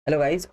Hello guys.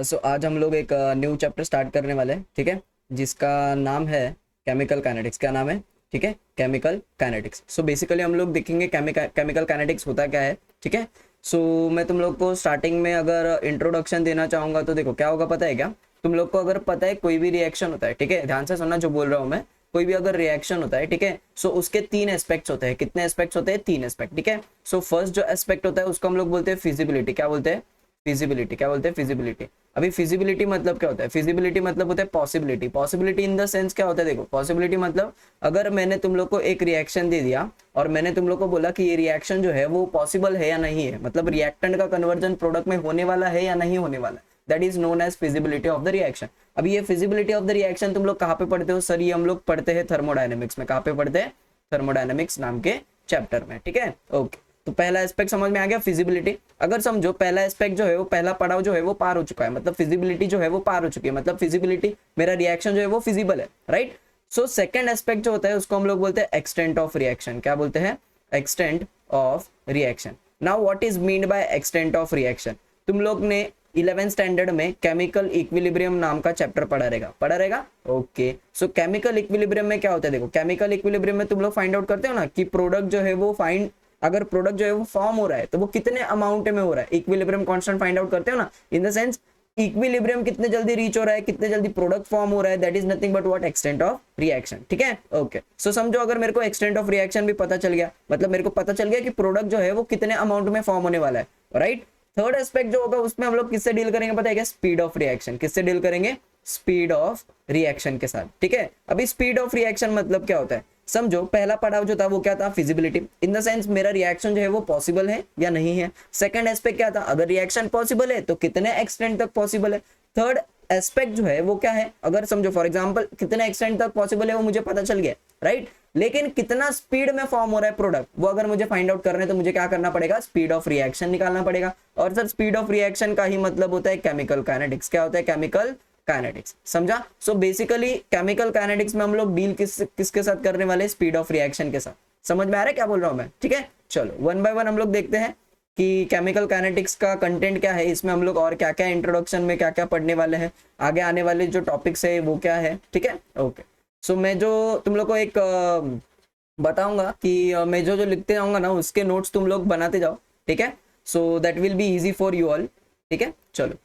सो आज हम लोग एक न्यू चैप्टर स्टार्ट करने वाले हैं, ठीक है, जिसका नाम है केमिकल काइनेटिक्स। क्या नाम है? ठीक है, केमिकल काइनेटिक्स। सो बेसिकली हम लोग देखेंगे केमिकल काइनेटिक्स होता क्या है, ठीक है। सो मैं तुम लोग को स्टार्टिंग में अगर इंट्रोडक्शन देना चाहूँगा तो देखो क्या होगा, पता है क्या? तुम लोग को अगर पता है कोई भी रिएक्शन होता है, ठीक है, ध्यान से सुनना जो बोल रहा हूँ मैं। कोई भी अगर रिएक्शन होता है, ठीक है, सो उसके तीन एस्पेक्ट्स होते हैं। कितने एस्पेक्ट्स होते हैं? तीन एस्पेक्ट, ठीक है। सो फर्स्ट जो एस्पेक्ट होता है उसको हम लोग बोलते हैं फिजिबिलिटी। क्या बोलते हैं? फिजिबिलिटी। क्या बोलते हैं? फिजिबिलिटी। अभी फिजिबिलिटी मतलब क्या होता है? फिजिबिलिटी मतलब होता है possibility. Possibility in the sense क्या होता है? देखो, पॉसिबिलिटी मतलब अगर मैंने तुम लोग को एक रिएक्शन दे दिया और मैंने तुम लोग को बोला कि ये रिएक्शन जो है वो पॉसिबल है या नहीं है, मतलब रिएक्टेंट का कन्वर्जन प्रोडक्ट में होने वाला है या नहीं होने वाला, that is known as feasibility of the reaction. अब ये फिजिबिलिटी ऑफ द रिएक्शन तुम लोग कहाँ पे पढ़ते हो? सर ये हम लोग पढ़ते हैं थर्मोडायनेमिक्स में। कहाँ पे पढ़ते हैं? थर्मोडायनेमिक्स नाम के चैप्टर में, ठीक है। ओके, तो पहला एस्पेक्ट समझ में आ गया, फिजिबिलिटी। अगर समझो पहला एस्पेक्ट जो है वो, पहला पड़ाव जो है वो पार हो चुका है, मतलब फिजिबिलिटी जो है वो पार हो चुकी है, मतलब फिजिबिलिटी, मेरा रिएक्शन जो है वो फिजिबल है, राइट। सो सेकंड एस्पेक्ट जो होता है उसको हम लोग बोलते हैं एक्सटेंट ऑफ रिएक्शन। क्या बोलते हैं? Extent of reaction. Now what is mean by extent of reaction? तुम लोग ने 11th स्टैंडर्ड में केमिकल इक्विलिब्रियम नाम का चैप्टर पढ़ा रहेगा। ओके, सो केमिकल इक्विलिब्रियम में क्या होता है? देखो, केमिकल इक्विलिब्रियम में तुम लोग फाइंड आउट करते हो ना कि प्रोडक्ट जो है वो फाइंड, अगर प्रोडक्ट जो है वो फॉर्म हो रहा है तो वो कितने अमाउंट में हो रहा है, इक्विलिब्रियम कांस्टेंट फाइंड आउट करते हो ना। इन द सेंस इक्विलिब्रियम कितने जल्दी रीच हो रहा है, कितने जल्दी प्रोडक्ट फॉर्म हो रहा है, that is nothing but what? Extent of reaction, ठीक है। ओके, सो समझो अगर मेरे को एक्सटेंट ऑफ रिएक्शन भी पता चल गया, मतलब मेरे को पता चल गया कि प्रोडक्ट जो है वो कितने अमाउंट में फॉर्म होने वाला है, राइट। थर्ड एस्पेक्ट जो होगा उसमें हम लोग किससे डील करेंगे, पता है क्या? Speed of reaction. किससे डील करेंगे? स्पीड ऑफ रिएक्शन के साथ, ठीक है। अभी स्पीड ऑफ रिएक्शन मतलब क्या होता है? समझो पहला पड़ाव जो था वो क्या था? फिजिबिलिटी, इन द सेंस मेरा रिएक्शन जो है वो पॉसिबल है या नहीं है। सेकंड एस्पेक्ट क्या था? अगर रिएक्शन पॉसिबल है तो कितने एक्सटेंट तक पॉसिबल है। थर्ड एस्पेक्ट जो है वो क्या है? अगर समझो फॉर एग्जांपल कितने एक्सटेंट तक पॉसिबल है वो मुझे पता चल गया, राइट, लेकिन कितना स्पीड में फॉर्म हो रहा है प्रोडक्ट वो अगर मुझे फाइंड आउट करना है तो मुझे क्या करना पड़ेगा? स्पीड ऑफ रिएक्शन निकालना पड़ेगा। और सर स्पीड ऑफ रिएक्शन का ही मतलब होता है केमिकल काइनेटिक्स। क्या होता है? केमिकल काइनेटिक्स, समझा। सो बेसिकली केमिकल काइनेटिक्स में हम लोग डील किसके साथ करने वाले? स्पीड ऑफ रिएक्शन के साथ। समझ में आ रहा है क्या बोल रहा हूं मैं? ठीक है, चलो वन बाय वन हम लोग देखते हैं कि केमिकल काइनेटिक्स का कंटेंट क्या है, इसमें हम लोग और क्या क्या इंट्रोडक्शन में क्या क्या पढ़ने वाले हैं, आगे आने वाले जो टॉपिक्स है वो क्या है, ठीक है। ओके, सो मैं जो तुम लोग को एक बताऊंगा कि मैं जो जो लिखते जाऊंगा ना उसके नोट्स तुम लोग बनाते जाओ, ठीक है। So that will be easy for you all, ठीक है। चलो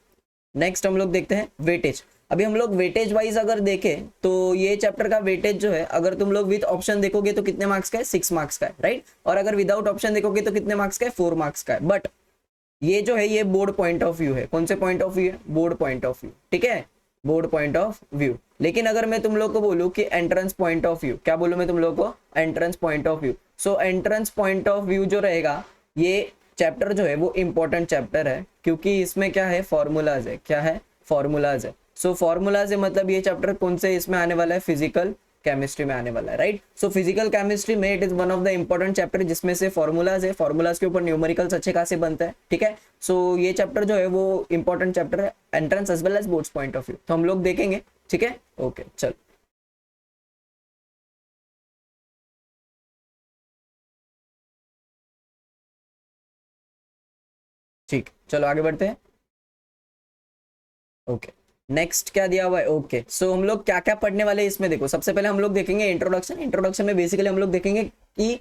नेक्स्ट हम लोग देखते हैं वेटेज। अभी हम लोग वेटेज वाइज अगर देखें तो ये चैप्टर का वेटेज जो है, अगर तुम लोग विद ऑप्शन देखोगे तो कितने मार्क्स का है? 6 मार्क्स का है, राइट। और अगर विदाउट ऑप्शन देखोगे तो कितने मार्क्स का है? 4 मार्क्स का है। बट ये जो है ये बोर्ड पॉइंट ऑफ व्यू है। कौन से पॉइंट ऑफ व्यू है? बोर्ड पॉइंट ऑफ व्यू, ठीक है, बोर्ड पॉइंट ऑफ व्यू। लेकिन अगर मैं तुम लोग को बोलूं कि एंट्रेंस पॉइंट ऑफ व्यू, क्या बोलूं मैं तुम लोग को? Entrance point of view. So entrance point of view जो रहेगा, ये चैप्टर जो है वो इंपॉर्टेंट चैप्टर है, क्योंकि इसमें क्या है? फॉर्मूलाज है। क्या है? फॉर्मूलाज है। सो फॉर्मूलाज है मतलब ये चैप्टर कौन से इसमें आने वाला है? फिजिकल केमिस्ट्री में आने वाला है, राइट। सो फिजिकल केमिस्ट्री में it is one of the important chapter जिसमें से फॉर्मूलाज है। फॉर्मूलाज के ऊपर न्यूमेरिकल्स अच्छे खासे बनते हैं, ठीक है। सो ये चैप्टर जो है वो इंपॉर्टेंट चैप्टर है, entrance as well as boards point of view, तो हम लोग देखेंगे, ठीक है। ओके चल, ठीक, चलो आगे बढ़ते हैं। ओके, नेक्स्ट क्या दिया हुआ है? ओके, सो हम लोग क्या क्या पढ़ने वाले हैं इसमें, देखो सबसे पहले हम लोग देखेंगे इंट्रोडक्शन। इंट्रोडक्शन में बेसिकली हम लोग देखेंगे कि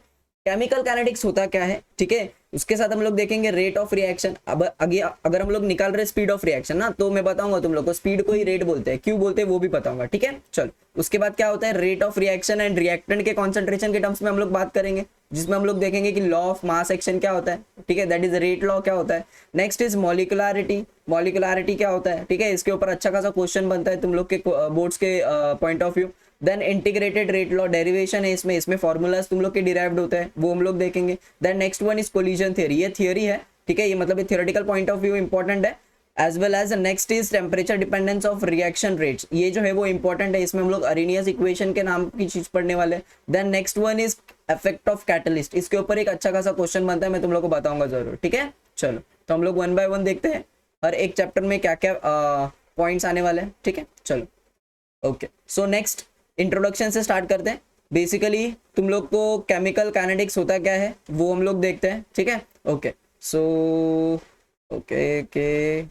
केमिकल काइनेटिक्स होता क्या है, ठीक है। उसके साथ हम लोग देखेंगे रेट ऑफ रिएक्शन। अब आगे अगर हम लोग निकाल रहे स्पीड ऑफ रिएक्शन ना, तो मैं बताऊंगा तुम लोग को स्पीड को ही रेट बोलते हैं, क्यों बोलते हैं वो भी बताऊंगा, ठीक है। चल, उसके बाद क्या होता है? Rate of reaction and reactant के कॉन्सेंट्रेशन के टर्म्स में हम लोग बात करेंगे, जिसमें हम लोग देखेंगे कि लॉ ऑफ मास एक्शन क्या होता है, ठीक है, दैट इज रेट लॉ क्या होता है। Next is molecularity. मॉलिकुलरिटी क्या होता है, ठीक है, इसके ऊपर अच्छा खासा क्वेश्चन बनता है तुम लोग के बोर्ड्स के point of view. Then integrated rate law, derivation है इसमें, इसमें फॉर्मूलाज तुम लोग के डिराइव्ड होते हैं, वो हम लोग देखेंगे। Then next one is collision theory, ये थ्योरी है, ठीक है, ये मतलब ये theoretical point of view important है। As well as next is temperature dependence of reaction rates, ये जो है वो इंपॉर्टेंट है, इसमें हम लोग अरेनियस इक्वेशन के नाम की चीज पढ़ने वाले। Then next one is effect of catalyst, इसके ऊपर एक अच्छा खासा क्वेश्चन बनता है, मैं तुम लोग को बताऊंगा जरूर, ठीक है। चलो तो हम लोग वन बाय वन देखते हैं हर एक चैप्टर में क्या क्या पॉइंट्स आने वाले हैं, ठीक है। चलो ओके, सो नेक्स्ट इंट्रोडक्शन से स्टार्ट करते हैं। बेसिकली तुम लोग को केमिकल काइनेटिक्स होता क्या है वो हम लोग देखते हैं, ठीक है। ओके, सो ओके के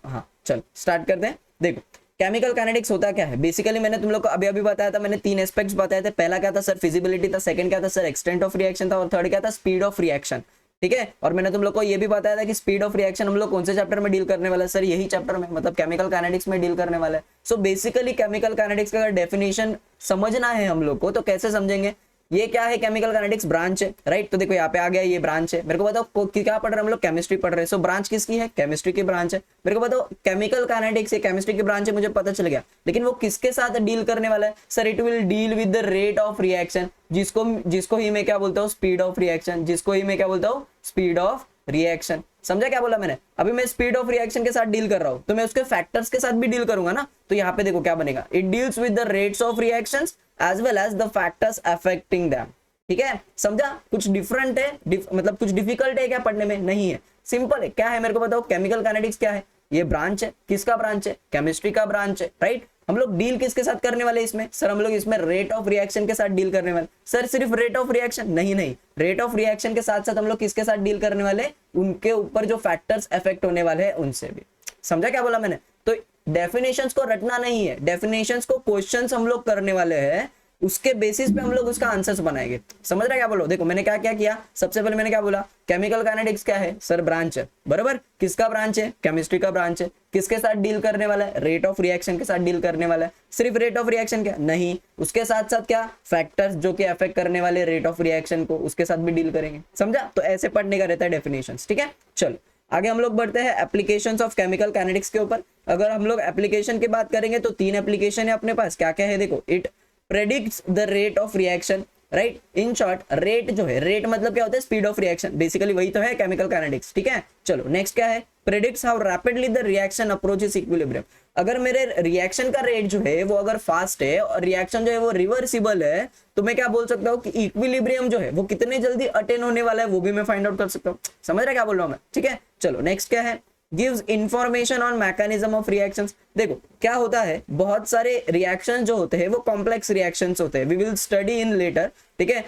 हाँ, चल स्टार्ट करते हैं। देखो केमिकल काइनेटिक्स होता क्या है बेसिकली, मैंने तुम लोग को अभी अभी बताया था, मैंने 3 एस्पेक्ट्स बताए थे। पहला क्या था सर, फिजिबिलिटी था, सेकंड क्या था सर, एक्सटेंट ऑफ रिएक्शन था, और थर्ड क्या था, स्पीड ऑफ रिएक्शन। ठीक है, और मैंने तुम लोग को ये भी बताया था कि स्पीड ऑफ रिएक्शन हम लोग कौन से चैप्टर में डील करने वाला है सर, यही चैप्टर में, मतलब केमिकल काइनेटिक्स में डील करने वाला है। सो बेसिकली केमिकल काइनेटिक्स का अगर डेफिनेशन समझना है हम लोग को तो कैसे समझेंगे, ये क्या है, केमिकल काइनेटिक्स ब्रांच है, राइट। तो देखो यहाँ पे आ गया, ये ब्रांच है। मेरे को बताओ क्या पढ़ रहे हैं हम लोग, केमिस्ट्री पढ़ रहे हैं। सो ब्रांच किसकी है, केमिस्ट्री की ब्रांच है। मेरे को बताओ केमिकल काइनेटिक्स ये केमिस्ट्री की ब्रांच है, मुझे पता चल गया, लेकिन वो किसके साथ डील करने वाला है sir, it will deal with the rate of reaction, जिसको ही मैं क्या बोलता हूँ, स्पीड ऑफ रिएक्शन, जिसको ही मैं क्या बोलता हूँ, स्पीड ऑफ रिएक्शन। समझा क्या बोला मैंने, अभी मैं स्पीड ऑफ रिएक्शन के साथ डील कर रहा हूं, तो मैं उसके फैक्टर्स के साथ भी डील करूंगा ना। तो यहाँ पे देखो क्या बनेगा, it deals with the rates of reactions as well as the factors affecting them. ठीक है, समझा, कुछ डिफरेंट है, मतलब कुछ डिफिकल्ट है क्या पढ़ने में, नहीं है, सिंपल है। क्या है मेरे को बताओ, केमिकल काइनेटिक्स क्या है, ये ब्रांच है, किसका ब्रांच है, केमिस्ट्री का ब्रांच है, राइट। हम लोग डील किसके साथ करने वाले इसमें सर, हम लोग इसमें रेट ऑफ रिएक्शन के साथ डील करने वाले। सर सिर्फ रेट ऑफ रिएक्शन नहीं, नहीं, रेट ऑफ रिएक्शन के साथ साथ हम लोग किसके साथ डील करने वाले, उनके ऊपर जो फैक्टर्स इफेक्ट होने वाले हैं उनसे भी। समझा क्या बोला मैंने, तो डेफिनेशंस को रटना नहीं है, डेफिनेशंस को क्वेश्चंस हम लोग करने वाले हैं, उसके बेसिस पे हम लोग उसका आंसर्स बनाएंगे। समझ रहे क्या बोलो, देखो मैंने क्या क्या किया, सबसे पहले मैंने क्या बोला, केमिकल काइनेटिक्स क्या है सर, ब्रांच है, बराबर, किसका ब्रांच है, केमिस्ट्री का ब्रांच है, किसके साथ डील करने वाला है, रेट ऑफ रिएक्शन के साथ डील करने वाला है। सिर्फ रेट ऑफ रिएक्शन क्या, नहीं, उसके साथ साथ क्या, फैक्टर्स जो कि अफेक्ट करने वाले रेट ऑफ रिएक्शन को, उसके साथ भी डील करेंगे। समझा, तो ऐसे पढ़ने का रहता है डेफिनेशंस। ठीक है, चलो आगे हम लोग बढ़ते हैं एप्लीकेशंस ऑफ केमिकल काइनेटिक्स के ऊपर। अगर हम लोग एप्लीकेशन की बात करेंगे तो 3 एप्लीकेशन है अपने पास। क्या क्या है देखो, it predicts the rate of reaction, right, in short rate जो है, रेट मतलब क्या होता है, स्पीड ऑफ रिएक्शन, बेसिकली वही तो है केमिकल काइनेटिक्स। ठीक है, चलो नेक्स्ट क्या है, predicts how rapidly the reaction approaches equilibrium। अगर मेरे रिएक्शन का रेट जो है वो अगर फास्ट है और रिएक्शन जो है वो रिवर्सिबल है, तो मैं क्या बोल सकता हूँ कि इक्विलिब्रियम जो है वो कितने जल्दी अटेन होने वाला है वो भी मैं फाइंड आउट कर सकता हूँ। समझ रहे क्या बोल रहा हूँ मैं, ठीक है। चलो नेक्स्ट क्या है, gives information on mechanism of reactions। देखो क्या होता है, बहुत सारे रिएक्शन जो होते हैं वो कॉम्प्लेक्स रिएक्शंस होते हैं, we will study in later. ठीक है,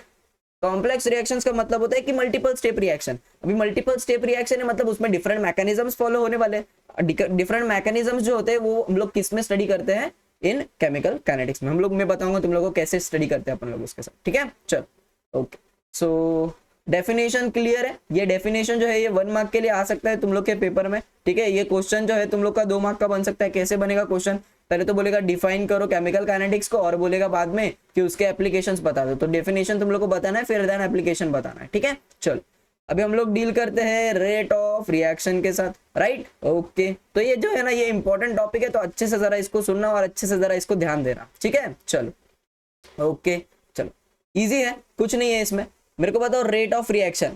कॉम्प्लेक्स रिएक्शंस का मतलब होता है कि मल्टीपल स्टेप रिएक्शन। अभी मल्टीपल स्टेप रिएक्शन है मतलब उसमें डिफरेंट मैकेनिज्म्स फॉलो होने वाले हैं। डिफरेंट मैकेनिज्म्स जो होते हैं वो हम लोग किस में स्टडी करते हैं, इन केमिकल काइनेटिक्स में। हम लोग, मैं बताऊंगा तुम लोगों को कैसे स्टडी करते हैं अपन लोग उसके साथ। ठीक है, चलो ओके, सो डेफिनेशन क्लियर है। ये डेफिनेशन जो है ये 1 मार्क के लिए आ सकता है तुम लोग के पेपर में। ठीक है, ये क्वेश्चन जो है तुम लोग का 2 मार्क का बन सकता है। कैसे बनेगा क्वेश्चन, पहले तो बोलेगा डिफाइन करो केमिकल काइनेटिक्स को, और बोलेगा बाद में कि उसके एप्लीकेशंस बता दो। तो डेफिनेशन तुम लोग को बताना है, फिर देन एप्लीकेशन बताना है। ठीक है, चलो अभी हम लोग डील करते हैं रेट ऑफ रिएक्शन के साथ, राइट। ओके, तो ये जो है ना ये इंपॉर्टेंट टॉपिक है, तो अच्छे से जरा इसको सुनना और अच्छे से जरा इसको ध्यान देना। ठीक है, चलो ओके, चलो इजी है, कुछ नहीं है इसमें। मेरे को बताओ रेट ऑफ रिएक्शन,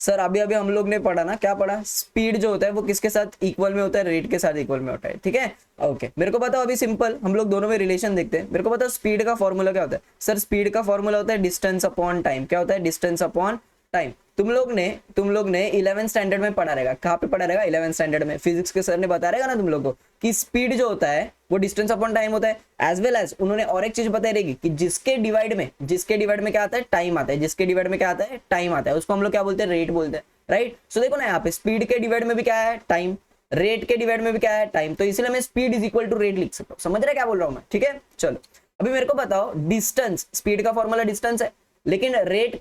सर अभी अभी हम लोग ने पढ़ा ना, क्या पढ़ा, स्पीड जो होता है वो किसके साथ इक्वल में होता है, रेट के साथ इक्वल में होता है। ठीक है, ओके, मेरे को बताओ अभी सिंपल हम लोग दोनों में रिलेशन देखते हैं। मेरे को बताओ स्पीड का फॉर्मूला क्या होता है सर, स्पीड का फॉर्मूला होता है डिस्टेंस अपॉन टाइम। क्या होता है, डिस्टेंस अपॉन टाइम। तुम लोग ने 11th स्टैंडर्ड में पढ़ा रहेगा। कहाँ पे पढ़ा रहेगा, 11th स्टैंडर्ड में। फिजिक्स के सर ने बता रहेगा ना तुम लोग को कि स्पीड जो होता है वो डिस्टेंस अपॉन टाइम होता है। एज वेल एज उन्होंने और एक चीज बताई रहेगी कि जिसके डिवाइड में क्या आता है, टाइम आता है। जिसके डिवाइड में क्या आता है, टाइम आता है, उसको हम लोग क्या बोलते हैं, रेट बोलते हैं, राइट। सो देखो ना यहाँ पे स्पीड के डिवाइड में भी क्या है, टाइम, रेट के डिवाइड में भी क्या है, टाइम। तो इसलिए मैं speed is equal to rate लिख सकता हूँ। समझ रहे क्या बोल रहा हूँ मैं, ठीक है। चलो अभी मेरे को बताओ डिस्टेंस, स्पीड का फॉर्मूला डिस्टेंस है, लेकिन रेट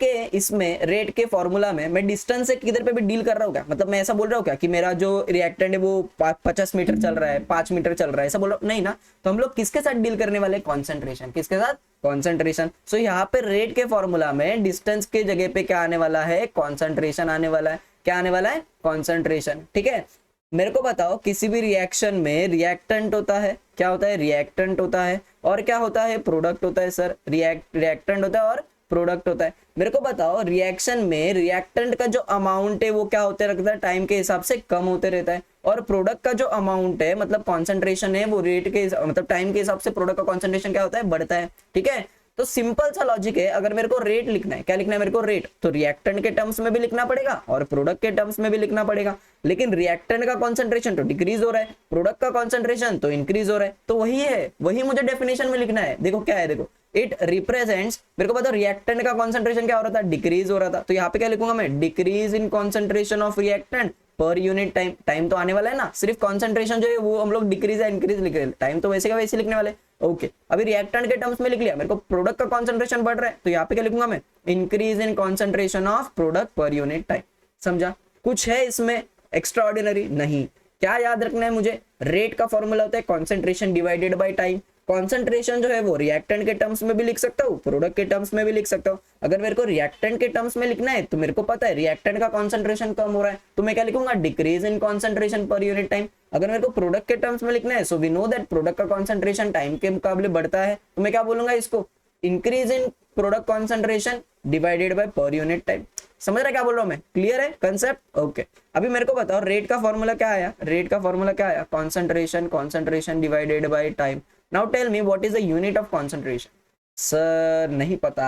के फॉर्मूला में मैं डिस्टेंस से किधर पे भी डील कर रहा हूँ क्या, मतलब मैं ऐसा बोल रहा हूँ क्या कि मेरा जो रिएक्टेंट है वो 50 मीटर चल रहा है, 5 मीटर चल रहा है, ऐसा बोल रहा हूँ नहीं ना। तो हम लोग किसके साथ डील करने वाले, कॉन्सेंट्रेशन, किसके साथ, कॉन्सेंट्रेशन। सो यहाँ पे रेट के फॉर्मूला में डिस्टेंस के जगह पे क्या आने वाला है, कॉन्सेंट्रेशन आने वाला है। क्या आने वाला है, कॉन्सेंट्रेशन। ठीक है, मेरे को बताओ किसी भी रिएक्शन में रिएक्टेंट होता है, क्या होता है, रिएक्टेंट होता है, और क्या होता है, प्रोडक्ट होता है। सर रिएक्टेंट होता है और प्रोडक्ट होता है। मेरे को बताओ रिएक्शन में रिएक्टेंट का जो अमाउंट है वो क्या होते रहता है, टाइम के हिसाब से कम होते रहता है, और प्रोडक्ट का जो अमाउंट है मतलब कॉन्सेंट्रेशन है वो रेट के मतलब टाइम के हिसाब से प्रोडक्ट का कॉन्सेंट्रेशन क्या होता है, बढ़ता है। ठीक है, तो सिंपल सा लॉजिक है। अगर मेरे को रेट लिखना है, क्या लिखना है मेरे को, रेट, तो रिएक्टेंट के टर्म्स में भी लिखना पड़ेगा और प्रोडक्ट के टर्म्स में भी लिखना पड़ेगा। लेकिन रिएक्टेंट का कॉन्सेंट्रेशन तो डिक्रीज हो रहा है, प्रोडक्ट का कॉन्सेंट्रेशन तो इंक्रीज हो रहा है, तो वही है, वही मुझे डेफिनेशन में लिखना है। देखो क्या है, देखो इट रिप्रेजेंट्स, मेरे को पता रिएक्टेंट का कॉन्सेंट्रेशन क्या हो रहा था, डिक्रीज हो रहा था, तो यहाँ पे क्या लिखूंगा मैं, decrease in concentration of reactant पर यूनिट टाइम, टाइम तो आने वाला है ना, सिर्फ कॉन्सेंट्रेशन जो है वो हम लोग डिक्रीज या इंक्रीज लिख रहे हैं, टाइम तो वैसे का वैसे लिखने वाले। ओके, अभी रिएक्टेंट के टर्म्स में लिख लिया, मेरे को प्रोडक्ट का कॉन्सेंट्रेशन बढ़ रहा है तो यहाँ पे क्या लिखूंगा मैं, increase in concentration of product पर यूनिट टाइम। समझा? कुछ है इसमें एक्स्ट्रा ऑर्डिनरी? नहीं। क्या याद रखना है मुझे, रेट का फॉर्मूला होता है concentration divided by time. Concentration जो है वो रिएक्टेंट के टर्म्स में भी लिख सकता हूँ, प्रोडक्ट के टर्म्स में भी लिख सकता हूँ। अगर मेरे को रिएक्टेंट के टर्म्स में लिखना है तो मेरे को पता है रिएक्टेंट का कॉन्सेंट्रेशन कम हो रहा है तो मैं क्या लिखूंगा, decrease in concentration per unit time. अगर मेरे को प्रोडक्ट के टर्म्स में लिखना है, so we know that product का कॉन्सेंट्रेशन टाइम के मुकाबले बढ़ता है, तो मैं क्या बोलूंगा इसको, increase in product concentration divided by per unit time. समझ रहा है क्या बोल रहा हूं मैं? क्लियर है कंसेप्ट? ओके, अभी मेरे को बताओ रेट का फॉर्मूला क्या आया, रेट का फॉर्मूला क्या आया, concentration divided by time. Now tell me what is the unit of concentration. Sir नहीं पता।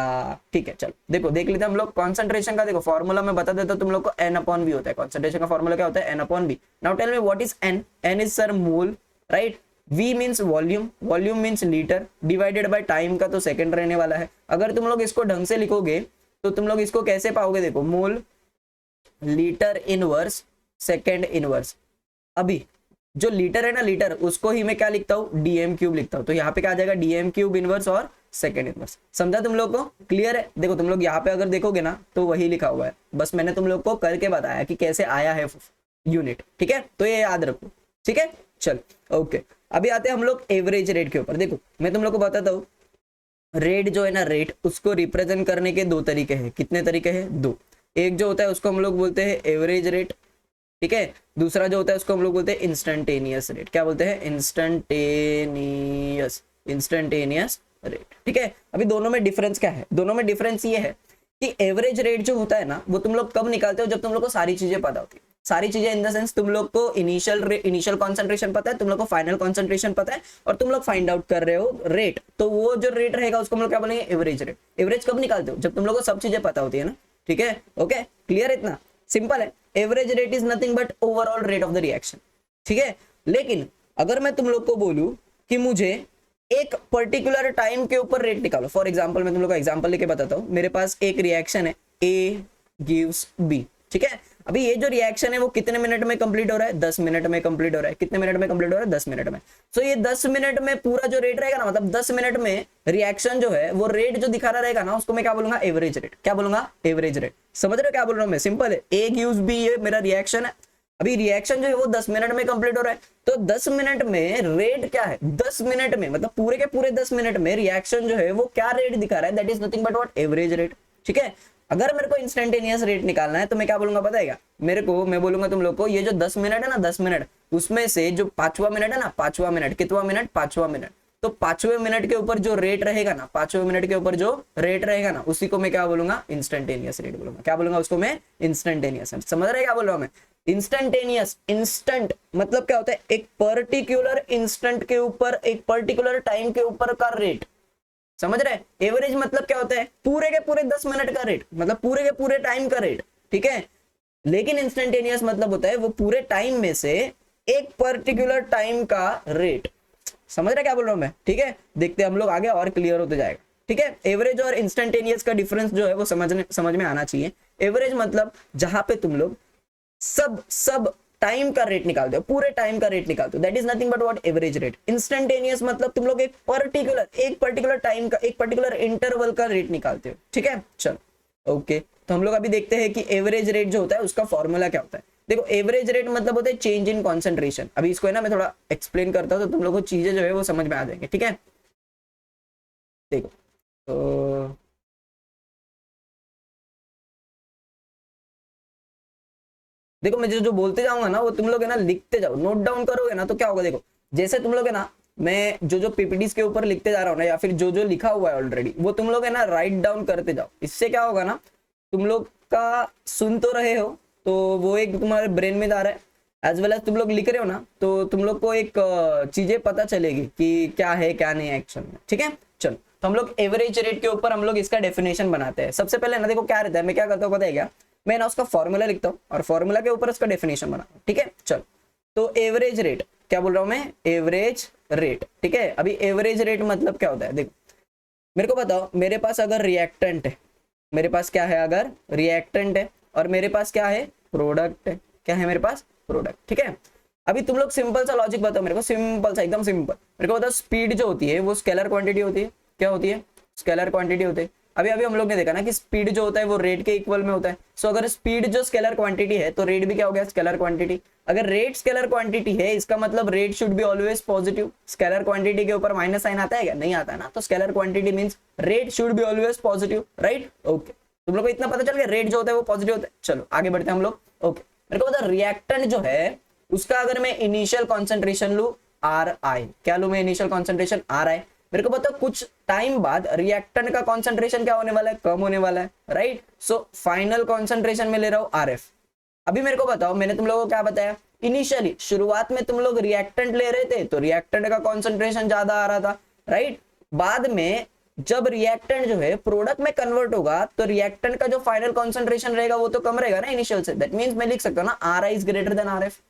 ठीक है, चलो देखो देख लेते हैं हम लोग कॉन्सेंट्रेशन का। देखो फॉर्मूला मैं बता देता हूं तुम लोग को, n अपॉन v होता है। कॉन्सेंट्रेशन का फॉर्मूला क्या होता है, n upon v। Now tell me what is n। n is sir mole, right. v means volume, volume means litre, divided by time का तो सेकंड रहने वाला है। अगर तुम लोग इसको ढंग से लिखोगे तो तुम लोग इसको कैसे पाओगे, देखो mole litre inverse second inverse. अभी जो लीटर है ना, लीटर, उसको ही मैं क्या लिखता हूँ, डीएम क्यूब लिखता हूँ। तो यहाँ पे क्या आ जाएगा, डीएम क्यूब इनवर्स और सेकेंड इनवर्स। समझा तुम लोग को? क्लियर है? देखो तुम लोग यहाँ पे अगर देखोगे ना तो वही लिखा हुआ है, बस मैंने तुम लोग को करके बताया कि कैसे आया है यूनिट। ठीक है, तो ये याद रखो। ठीक है, चल ओके। अभी आते हैं हम लोग एवरेज रेट के ऊपर। देखो मैं तुम लोग को बताता हूँ, रेट जो है ना, रेट उसको रिप्रेजेंट करने के दो तरीके हैं। कितने तरीके हैं? दो। एक जो होता है उसको हम लोग बोलते हैं एवरेज रेट, ठीक है। दूसरा जो होता है उसको हम लोग बोलते हैं इंस्टेंटेनियस रेट। क्या बोलते हैं? Instantaneous rate. ठीक है, अभी दोनों में डिफरेंस क्या है? दोनों में डिफरेंस ये है कि एवरेज रेट जो होता है ना, वो तुम लोग कब निकालते हो, जब तुम लोग को सारी चीजें पता होती है। सारी चीजें इन द सेंस तुम लोग को इनिशियल कॉन्सेंट्रेशन पता है, तुम लोग को फाइनल कॉन्सेंट्रेशन पता है, और तुम लोग फाइंड आउट कर रहे हो रेट। तो वो जो रेट रहेगा उसको हम लोग क्या बोलेंगे, एवरेज रेट। एवरेज कब निकालते हो? जब तुम लोग को सब चीजें पता होती है ना। ठीक है, ओके, क्लियर? इतना सिंपल है। Average rate is nothing but overall rate of the reaction. ठीक है, लेकिन अगर मैं तुम लोग को बोलूं कि मुझे एक पर्टिकुलर टाइम के ऊपर रेट निकालो, फॉर एग्जांपल मैं तुम लोग को एग्जांपल लेके बताता हूं। मेरे पास एक रिएक्शन है, A गिव्स B। ठीक है, अभी ये जो रिएक्शन है वो कितने मिनट में कंप्लीट हो रहा है? 10 मिनट में कंप्लीट हो रहा है। कितने मिनट में कंप्लीट हो रहा है? 10 मिनट में। तो ये 10 मिनट में पूरा जो रेट रहेगा ना, मतलब 10 मिनट में रिएक्शन जो है वो रेट जो दिखा रहा रहेगा ना, उसको मैं क्या बोलूंगा, एवरेज रेट। क्या बोलूंगा? Average rate. समझ रहे हो क्या बोल रहा हूं मैं? सिंपल है, A गिव्स B ये मेरा रिएक्शन है। अभी रिएक्शन जो है वो 10 मिनट में कंप्लीट हो रहा है, तो 10 मिनट में रेट क्या है? 10 मिनट में मतलब पूरे के पूरे 10 मिनट में रिएक्शन जो है वो क्या रेट दिखा रहा है? That is nothing but what, average rate. ठीक है, अगर मेरे को इंस्टेंटेनियस रेट निकालना है तो मैं क्या बोलूंगा पता है क्या मेरे को? मैं बोलूंगा तुम लोग को, ये जो 10 मिनट है ना, 10 मिनट, उसमें से जो 5वां मिनट है ना, 5वां मिनट, कितवा मिनट? 5वां मिनट। तो 5वें मिनट के ऊपर जो रेट रहेगा ना, 5वें मिनट के ऊपर जो रेट रहेगा ना, उसी को मैं क्या बोलूंगा? इंस्टेंटेनियस रेट बोलूंगा। क्या बोलूंगा उसको मैं? इंस्टेंटेनियस। समझ रहे क्या बोल रहा हूं मैं? इंस्टेंटेनियस, इंस्टेंट मतलब क्या होता है? एक पर्टिकुलर इंस्टेंट के ऊपर, एक पर्टिकुलर टाइम के ऊपर का रेट। समझ रहे? एवरेज मतलब क्या होता है? पूरे के पूरे 10 मिनट का रेट, मतलब पूरे के पूरे टाइम का रेट। ठीक है, लेकिन इंस्टेंटेनियस मतलब होता है वो पूरे टाइम में से एक पर्टिकुलर टाइम का रेट। समझ रहे क्या बोल रहा हूं मैं? ठीक है, देखते हम लोग आगे और क्लियर होते जाएगा। ठीक है, एवरेज और इंस्टेंटेनियस का डिफरेंस जो है वो समझ में आना चाहिए। एवरेज मतलब जहां पे तुम लोग सब टाइम का रेट निकालते हो, पूरे टाइम का रेट निकालते हो, that is nothing but what, average rate. Instantaneous मतलब तुम लोग एक पर्टिकुलर टाइम का, एक पर्टिकुलर इंटरवल का रेट निकालते हो। ठीक है, चलो ओके। तो हम लोग अभी देखते हैं कि एवरेज रेट जो होता है उसका फॉर्मूला क्या होता है। देखो एवरेज रेट मतलब होता है चेंज इन कॉन्सेंट्रेशन। अभी इसको है ना मैं थोड़ा एक्सप्लेन करता हूं तो तुम लोग को चीजें जो है वो समझ में आ जाएंगे। ठीक है, देखो तो देखो मैं जो बोलते जाऊंगा ना वो तुम लोग है ना लिखते जाओ, नोट डाउन करोगे ना तो क्या होगा। देखो जैसे तुम लोग है ना, मैं जो पीपीटीज के ऊपर लिखते जा रहा हूँ ना, या फिर जो लिखा हुआ है ऑलरेडी, वो तुम लोग है ना राइट डाउन करते जाओ। इससे क्या होगा ना, तुम लोग का सुन तो रहे हो तो वो एक तुम्हारे ब्रेन में जा रहा है, एज वेल एज तुम लोग लिख रहे हो ना, तो तुम लोग को एक चीजें पता चलेगी कि क्या है क्या नहीं है एक्शन में। ठीक है, चलो तो हम लोग एवरेज रेट के ऊपर हम लोग इसका डेफिनेशन बनाते हैं। सबसे पहले ना देखो क्या रहता है, मैं क्या करता हूँ पता है क्या, मैं ना उसका फॉर्मूला लिखता हूँ और फॉर्मूला के ऊपर उसका डेफिनेशन बनाता हूँ। ठीक है, चलो तो एवरेज रेट क्या बोल रहा हूँ मैं, एवरेज रेट। ठीक है, अभी एवरेज रेट मतलब क्या होता है, देखो मेरे को बताओ, मेरे पास अगर रिएक्टेंट है, मेरे पास क्या है, अगर रिएक्टेंट है और मेरे पास क्या है, प्रोडक्ट है। क्या है मेरे पास, प्रोडक्ट। ठीक है, अभी तुम लोग सिंपल सा लॉजिक बताओ मेरे को, सिंपल सा, एकदम सिंपल। मेरे को बताओ स्पीड जो होती है वो स्केलर क्वांटिटी होती है, क्या होती है, स्केलर क्वांटिटी होती है। अभी अभी हम लोग ने देखा ना कि स्पीड जो होता है वो रेट के इक्वल में होता है। सो अगर स्पीड जो स्केलर क्वांटिटी है तो रेट भी क्या हो गया, स्केलर क्वांटिटी। अगर रेट स्केलर क्वांटिटी है इसका मतलब rate should be always positive. Scalar quantity के ऊपर माइनस साइन आता है क्या, नहीं आता है ना, तो scalar quantity means rate should be always positive, right. Okay, तुम लोग को इतना पता चल गया, रेट जो होता है वो पॉजिटिव होता है। चलो आगे बढ़ते हैं हम लोग। ओके, मेरे को बता रिएक्टेंट जो है उसका अगर मैं इनिशियल कॉन्सेंट्रेशन लू RI, क्या लू मैं इनिशियल कॉन्सेंट्रेशन RI, मेरे को पता कुछ टाइम बाद रिएक्टेंट का कॉन्सेंट्रेशन क्या होने वाला है, कम होने वाला है, राइट। सो फाइनल कॉन्सेंट्रेशन में ले रहा हूं RF। अभी मेरे को बताओ, मैंने तुम लोगों को क्या बताया, इनिशियली शुरुआत में तुम लोग रिएक्टेंट ले रहे थे तो रिएक्टेंट का कॉन्सेंट्रेशन ज्यादा आ रहा था, राइट। बाद में जब रिएक्टेंट जो है प्रोडक्ट में कन्वर्ट होगा तो रिएक्टेंट का जो फाइनल कॉन्सेंट्रेशन रहेगा वो तो कम रहेगा ना इनिशियल से। दैट मींस मैं लिख सकता हूं ना RI is greater then RF।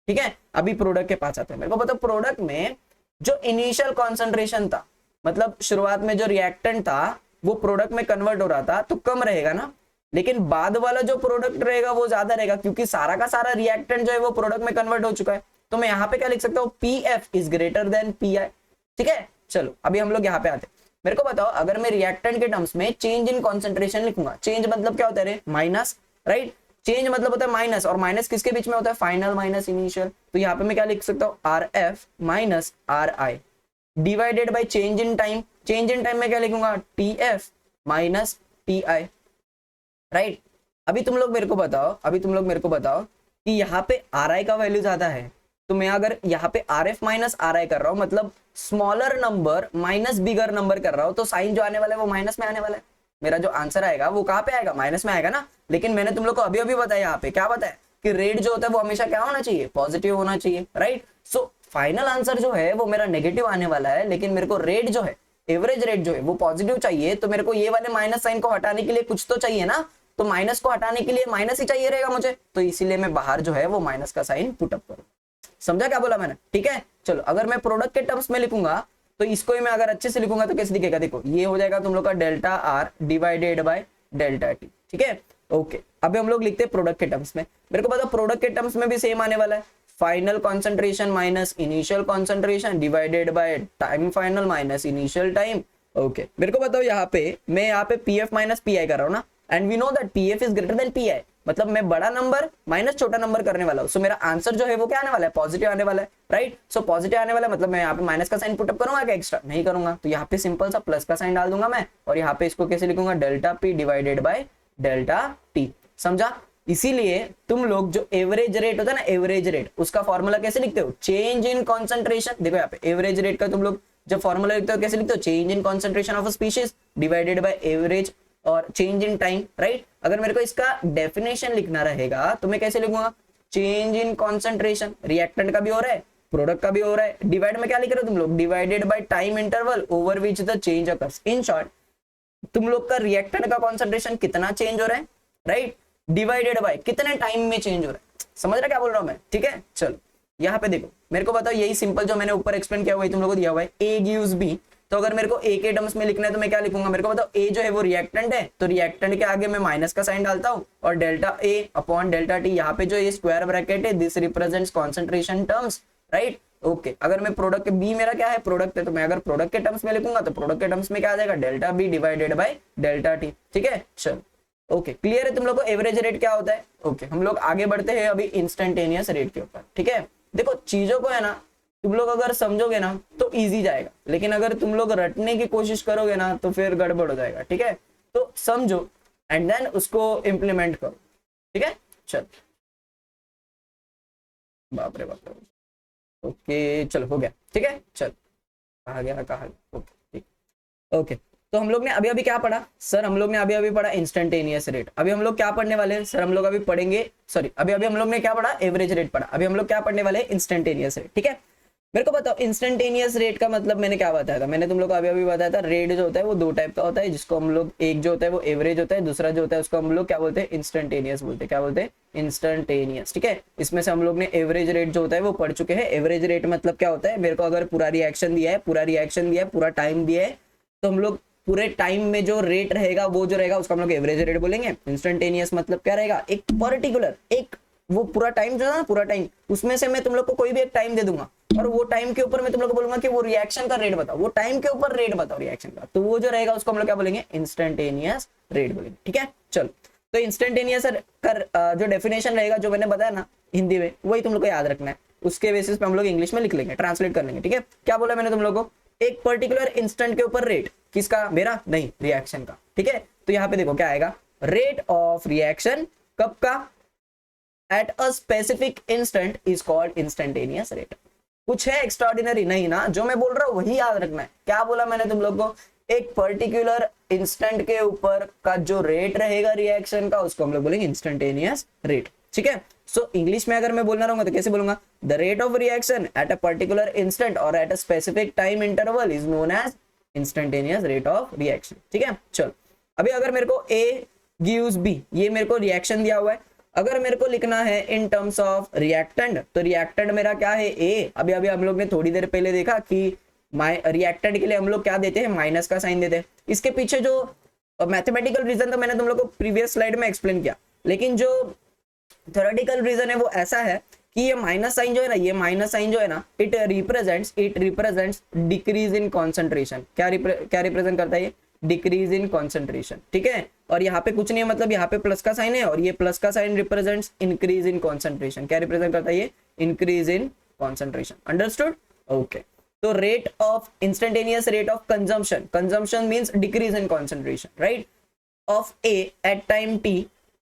ठीक है, अभी प्रोडक्ट के पास आते हैं। मेरे को पता प्रोडक्ट में जो इनिशियल कॉन्सेंट्रेशन था, मतलब शुरुआत में जो रिएक्टेंट था वो प्रोडक्ट में कन्वर्ट हो रहा था तो कम रहेगा ना, लेकिन बाद वाला जो प्रोडक्ट रहेगा वो ज्यादा रहेगा क्योंकि सारा का सारा रिएक्टेंट जो है वो प्रोडक्ट में कन्वर्ट हो चुका है। तो मैं यहाँ पे क्या लिख सकता हूँ, PF is greater than PI। ठीक है, चलो अभी हम लोग यहाँ पे आते हैं। मेरे को बताओ अगर मैं रिएक्टेंट के टर्म्स में चेंज इन कॉन्सेंट्रेशन लिखूंगा, चेंज मतलब क्या होता है रे, माइनस, राइट। चेंज मतलब होता है माइनस, और माइनस किसके बीच में होता है, फाइनल माइनस इनिशियल। तो यहाँ पे मैं क्या लिख सकता हूँ, RF minus RI divided by change in time. Change in time में क्या लिखूंगा, TF माइनस TI, राइट। अभी तुम लोग मेरे को बताओ कि यहाँ पे RI का वैल्यू ज्यादा है, तो मैं अगर यहाँ पे RF माइनस RI कर रहा हूँ, मतलब smaller number minus bigger number कर रहा हूँ, तो साइन जो आने वाला है वो माइनस में आने वाला है। मेरा जो आंसर आएगा वो कहाँ पे आएगा, माइनस में आएगा ना। लेकिन मैंने तुम लोग को अभी अभी बताया, यहाँ पे क्या बताया कि रेट जो होता है वो हमेशा क्या होना चाहिए, पॉजिटिव होना चाहिए, राइट। सो फाइनल आंसर जो है वो मेरा नेगेटिव आने वाला है, लेकिन मेरे को रेट जो है, एवरेज रेट जो है वो पॉजिटिव चाहिए, तो मेरे को ये वाले माइनस साइन को हटाने के लिए कुछ तो चाहिए ना, तो माइनस को हटाने के लिए माइनस ही चाहिए रहेगा मुझे, तो इसीलिए मैं बाहर जो है वो माइनस का साइन पुट अप करूँ। समझा क्या बोला मैंने, ठीक है। चलो अगर मैं प्रोडक्ट के टर्म्स में लिखूंगा तो इसको ही मैं अगर अच्छे से लिखूंगा तो कैसे दिखेगा, देखो ये हो जाएगा तुम लोग का delta R divided by delta T। ठीक है, ओके। अभी हम लोग लिखते हैं प्रोडक्ट के टर्म्स में। मेरे को पता प्रोडक्ट के टर्म्स में भी सेम आने वाला है, final concentration minus initial concentration divided by time final minus initial time. Okay, मेरे को बताओ यहाँ पे मैं यहाँ पे PF माइनस PI कर रहा हूँ ना, and we know that PF is greater than PI, मतलब मैं बड़ा नंबर माइनस छोटा नंबर करने वाला हूँ। सो मेरा आंसर जो है वो क्या आने वाला है, पॉजिटिव आने वाला है, राइट। सो पॉजिटिव आने वाला है, मतलब मैं यहाँ पे माइनस का साइन पुटअप करूंगा क्या, एक्स्ट्रा नहीं करूंगा, तो यहाँ पे सिंपल सा प्लस का साइन डाल दूंगा मैं, और यहाँ पे इसको कैसे लिखूंगा, delta P divided by delta T। समझा। इसीलिए तुम लोग जो एवरेज रेट होता है ना, एवरेज रेट, उसका फॉर्मूला कैसे लिखते हो, चेंज इन कॉन्सेंट्रेशन। देखो यहाँ पे एवरेज रेट का तुम लोग जब फॉर्मूला लिखते हो कैसे लिखते हो, change in concentration of a species divided by average और चेंज इन टाइम, राइट। अगर मेरे को इसका डेफिनेशन लिखना रहेगा तो मैं कैसे लिखूंगा, चेंज इन कॉन्सेंट्रेशन, रिएक्टेंट का भी हो रहा है प्रोडक्ट का भी हो रहा है, डिवाइड में क्या लिख रहे हो तुम लोग, divided by time interval over which the change occurs. In short तुम लोग का रिएक्टेंट का कॉन्सेंट्रेशन कितना चेंज हो रहा है, राइट, डिवाइडेड बाय कितने टाइम में चेंज हो रहा है। समझ रहे क्या बोल रहा हूं मैं, ठीक है। चलो यहाँ पे देखो, मेरे को बताओ यही सिंपल जो मैंने ऊपर एक्सप्लेन किया हुआ है तुम लोगों को दिया हुआ है, A gives B। तो अगर मेरे को A के टर्म्स में लिखना है तो मैं क्या लिखूंगा, मेरे को बताओ A जो है वो रिएक्टेंट है, तो रिएक्टेंट के आगे मैं माइनस का साइन डालता हूँ, और delta A upon delta T, यहाँ पे जो ये स्क्वायर ब्रैकेट है this represents concentration terms, right. Okay, अगर मैं प्रोडक्ट के B मेरा क्या है, प्रोडक्ट है, तो मैं अगर प्रोडक्ट के टर्म्स में लिखूंगा तो प्रोडक्ट के टर्म्स में क्या आ जाएगा, delta B divided by delta T। ठीक है, चलो ओके, क्लियर है तुम लोग को एवरेज रेट क्या होता है। ओके, हम लोग आगे बढ़ते हैं अभी इंस्टेंटेनियस रेट के ऊपर। ठीक है, देखो चीजों को है ना तुम लोग अगर समझोगे ना तो इजी जाएगा, लेकिन अगर तुम लोग रटने की कोशिश करोगे ना तो फिर गड़बड़ हो जाएगा। ठीक है, तो समझो एंड देन उसको इम्प्लीमेंट करो। ठीक है, चल बाप रे बाप रे, ओके चलो हो गया। ठीक है, चल कहा गया ओके ठीक। ओके, तो हम लोग ने अभी अभी क्या पढ़ा सर, हम लोग ने अभी अभी पढ़ा इंस्टेंटेनियस रेट। अभी हम लोग क्या पढ़ने वाले हैं सर, हम लोग अभी पढ़ेंगे, सॉरी अभी अभी हम लोग ने क्या पढ़ा, एवरेज रेट पढ़ा। अभी हम लोग क्या पढ़ने वाले हैं, इंस्टेंटेनियस रेट। ठीक है, मेरे को बताओ इंस्टेंटेनियस रेट का मतलब मैंने क्या बताया था, मैंने तुम लोग को अभी अभी बताया था रेट जो होता है वो दो टाइप का होता है, जिसको हम लोग, एक जो होता है वो एवरेज होता है, दूसरा जो होता है उसको हम लोग क्या बोलते हैं, इंस्टेंटेनियस बोलते हैं। क्या बोलते हैं, इंस्टेंटेनियस। ठीक है, इसमें से हम लोग ने एवरेज रेट जो होता है वो पढ़ चुके हैं। एवरेज रेट मतलब क्या होता है, मेरे को अगर पूरा रिएक्शन दिया है, पूरा टाइम दिया है, तो हम लोग पूरे टाइम में जो रेट रहेगा वो जो रहेगा उसको हम लोग एवरेज रेट बोलेंगे। इंस्टेंटेनियस मतलब क्या रहेगा, एक पर्टिकुलर एक वो पूरा टाइम जो है ना, पूरा टाइम, उसमें से मैं तुम लोग को कोई भी एक टाइम दे दूंगा और वो टाइम के ऊपर मैं तुम लोग को बोलूंगा कि वो रिएक्शन का रेट बताओ, वो टाइम के ऊपर रेट बताओ रिएक्शन का, तो वो जो रहेगा उसको हम लोग क्या बोलेंगे, इंस्टेंटेनियस रेट बोलेंगे। ठीक है, चलो तो इंस्टेंटेनियस का जो डेफिनेशन रहेगा जो मैंने बताया ना हिंदी में, वही तुम लोग को याद रखना है, उसके बेसिस पे हम लोग इंग्लिश में लिख लेंगे, ट्रांसलेट कर लेंगे। ठीक है, क्या बोला मैंने तुम लोग को, एक पर्टिकुलर इंस्टेंट के ऊपर रेट, किसका, मेरा नहीं, रिएक्शन का। ठीक है, तो यहाँ पे देखो क्या आएगा, रेट ऑफ रिएक्शन कब का, eight a specific instant is called instantaneous rate. कुछ है एक्स्ट्राऑर्डिनरी नहीं ना, जो मैं बोल रहा हूँ वही याद रखना है। क्या बोला मैंने तुम लोग को, एक पर्टिकुलर इंस्टेंट के ऊपर का जो रेट रहेगा रिएक्शन का, उसको हम लोग बोलेंगे इंस्टेंटेनियस रेट। ठीक है, सो इंग्लिश में अगर मैं बोलना रहूंगा तो कैसे बोलूंगा, the rate of reaction at a particular instant और at a specific time interval is known as instantaneous rate of reaction. ठीक है, चलो अभी अगर मेरे को A गिव्स B, ये मेरे को रिएक्शन दिया हुआ है, अगर मेरे को लिखना है इन टर्म्स ऑफ रिएक्टेंट, तो रिएक्टेंट मेरा क्या है, A। अभी अभी हम लोग ने थोड़ी देर पहले देखा कि रिएक्टेंट के लिए हम लोग क्या देते हैं, माइनस का साइन देते हैं। इसके पीछे जो मैथमेटिकल रीजन तो मैंने तुम लोग को प्रीवियस स्लाइड में एक्सप्लेन किया, लेकिन जो थ्योरेटिकल रीजन है वो ऐसा है कि ये माइनस साइन जो है ना, ये माइनस साइन जो है ना, it represents decrease in concentration. क्या रिप्रेजेंट करता है ये, डिक्रीज इन कॉन्सेंट्रेशन। ठीक है, और यहाँ पे कुछ नहीं है, मतलब यहाँ पे प्लस का साइन है और ये प्लस का sign represents increase in concentration. क्या रिप्रेजेंट करता है ये, increase in concentration. Understood, okay. तो rate of instantaneous rate of consumption means decrease in concentration, right, of A at time T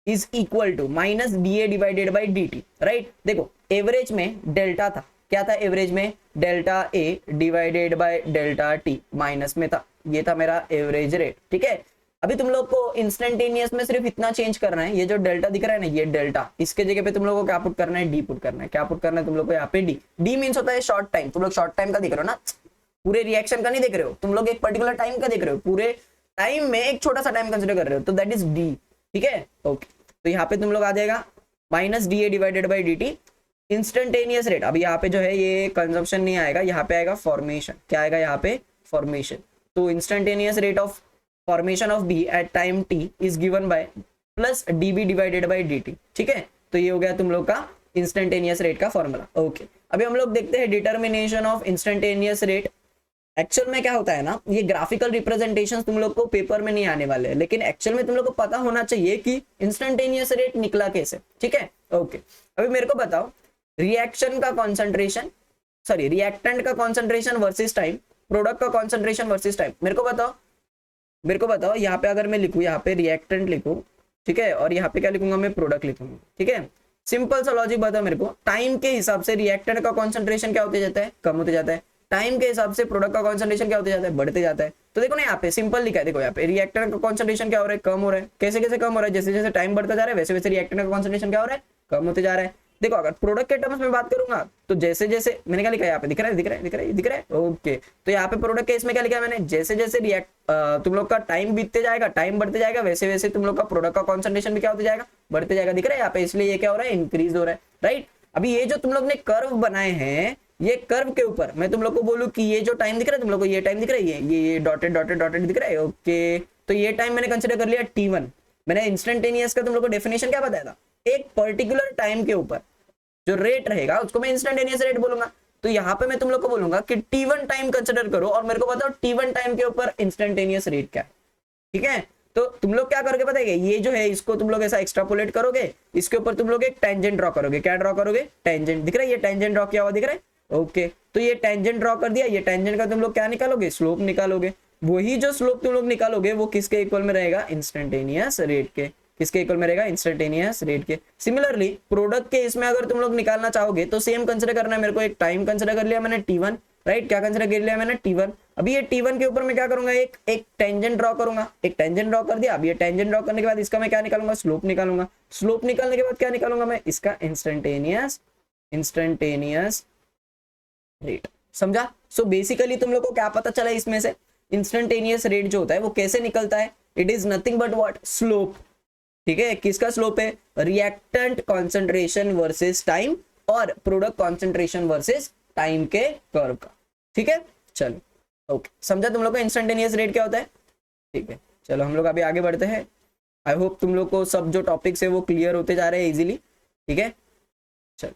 is equal to minus D A divided by D T, right. देखो average में delta था, क्या था average में, delta A divided by delta T, minus में था, ये था मेरा एवरेज रेट। ठीक है, अभी तुम लोग को इंस्टेंटेनियस में सिर्फ इतना चेंज करना है, ये जो डेल्टा दिख रहा है ना, ये डेल्टा, इसके जगह पे तुम लोग को क्या पुट करना है, डी पुट करना है। क्या पुट करना है तुम लोग को यहाँ पे, डी मीन्स होता है शॉर्ट टाइम। तुम लोग शॉर्ट टाइम का देख रहे हो ना, पूरे रिएक्शन का नहीं देख रहे हो, तुम लोग एक पर्टिकुलर टाइम का देख रहे हो, पूरे टाइम में एक छोटा सा टाइम कंसिडर कर रहे हो, तो दैट इज डी। ठीक है, ओके, तो यहाँ पे तुम लोग आ जाएगा minus D A divided by D T, instantaneous rate. अभी यहाँ पे जो है ये कंजम्पशन नहीं आएगा, यहाँ पे आएगा फॉर्मेशन। क्या आएगा यहाँ पे, फॉर्मेशन। तो instantaneous rate of formation of B at time T is given by plus d B divided by D t. ठीक है, तो ये हो गया तुम लोग का इंस्टेंटेनियस रेट का फॉर्मूला। ओके, अभी हम लोग देखते हैं determination of instantaneous rate. Actual में क्या होता है ना, ये ग्राफिकल रिप्रेजेंटेशन तुम लोग को पेपर में नहीं आने वाले हैं, लेकिन एक्चुअल में तुम लोग को पता होना चाहिए कि इंस्टेंटेनियस रेट निकला कैसे। ठीक है, ओके। अभी मेरे को बताओ रिएक्शन का कॉन्सेंट्रेशन, सॉरी रिएक्टेंट का कॉन्सेंट्रेशन वर्सेस टाइम, प्रोडक्ट का कॉन्सेंट्रेशन वर्सेस टाइम। मेरे को बताओ यहाँ पे अगर मैं लिखूँ, यहाँ पे रिएक्टेंट लिखूँ, ठीक है, और यहाँ पे क्या लिखूंगा मैं, प्रोडक्ट लिखूंगा। ठीक है, सिंपल सा लॉजिक बताओ मेरे को, टाइम के हिसाब से रिएक्टेंट का कॉन्सेंट्रेशन क्या होते जाता है, कम होते जाता है, टाइम के हिसाब से प्रोडक्ट का कॉन्सेंट्रेशन क्या होते जाता है, बढ़ते जाता है। तो देखो ना यहाँ पे सिंपल लिखा है, देखो यहाँ पे रिएक्टेंट का कॉन्सेंट्रेशन क्या हो रहा है, कम हो रहा है। कैसे कैसे कम हो रहा है, जैसे जैसे टाइम बढ़ता जा रहा है वैसे वैसे रिएक्टेंट का कॉन्सेंट्रेशन क्या हो रहा है, कम होते जा रहा है। देखो अगर प्रोडक्ट के टर्म्स में बात करूंगा तो जैसे जैसे मैंने क्या लिखा है यहाँ पे, दिख रहा है, ओके। तो यहाँ पे प्रोडक्ट के इसमें क्या लिखा है मैंने, जैसे जैसे तुम लोग का टाइम बीतते जाएगा, टाइम बढ़ते जाएगा, वैसे वैसे तुम लोग का प्रोडक्ट का कॉन्सेंट्रेशन भी क्या होते जाएगा, बढ़ते जाएगा। दिख रहा है यहाँ पे, इसलिए ये क्या हो रहा है, इंक्रीज हो रहा है, राइट। अभी ये जो तुम लोग ने कर्व बनाए हैं, ये कर्व के ऊपर मैं तुम लोग को बोलूं कि ये जो टाइम दिख रहा है तुम लोग को, ये टाइम दिख रहा है, ये डॉटेड डॉटेड डॉटेड दिख रहा है, ओके। तो ये टाइम मैंने कंसिडर कर लिया T1। मैंने इंस्टेंटेनियस का तुम लोग को डेफिनेशन क्या बताया था, एक पर्टिकुलर टाइम के ऊपर जो रेट रहेगा उसको मैं इंस्टेंटेनियस रेट बोलूंगा। तो यहाँ पे मैं तुम लोग को बोलूंगा कि T1 टाइम कंसिडर करो और मेरे को बताओ T1 टाइम के ऊपर इंस्टेंटेनियस रेट क्या है। ठीक है, तो तुम लोग क्या करोगे पता है, ये जो है इसको तुम लोग ऐसा एक्सट्रापोलेट करोगे, इसके ऊपर तुम लोग एक टेंजेंट ड्रॉ करोगे। क्या ड्रॉ करोगे, टेंजेंट। दिख रहा है ये टेंजेंट ड्रॉ किया हुआ दिख रहा है, ओके। तो ये टेंजेंट ड्रॉ कर दिया, ये टेंजेंट का तुम लोग क्या निकालोगे, स्लोप निकालोगे। वही जो स्लोप तुम लोग निकालोगे वो किसके इक्वल में रहेगा, इंस्टेंटेनियस रेट के। किसके इक्वल में रहेगा, इंस्टेंटेनियस रेट के। सिमिलरली प्रोडक्ट के इसमें अगर तुम लोग निकालना चाहोगे तो सेम कंसिडर करना है मेरे को, एक टाइम कंसिडर कर लिया मैंने T1, राइट। क्या कंसिडर कर लिया मैंने, T1। अभी ये T1 के ऊपर मैं क्या करूंगा, एक टेंजेंट ड्रॉ करूंगा, एक टेंजेंट ड्रॉ कर दिया। अभी ये टेंजेंट ड्रॉ करने के बाद इसका मैं क्या निकालूंगा, स्लोप निकालूंगा। स्लोप निकालने के बाद क्या निकालूंगा मैं, इसका इंस्टेंटेनियस रेट। समझा। सो बेसिकली तुम लोग को क्या पता चला इसमें से, इंस्टेंटेनियस रेट जो होता है वो कैसे निकलता है, it is nothing but what, slope. ठीक है, किसका स्लोप है, रिएक्टेंट कॉन्सेंट्रेशन वर्सेस टाइम और प्रोडक्ट कॉन्सेंट्रेशन वर्सेस टाइम के कर्व का। ठीक है, चलो ओके, समझा तुम लोग को इंस्टेंटेनियस रेट क्या होता है। ठीक है, चलो हम लोग अभी आगे बढ़ते हैं। आई होप तुम लोग को सब जो टॉपिक्स है वो क्लियर होते जा रहे हैं इजीली। ठीक है, चल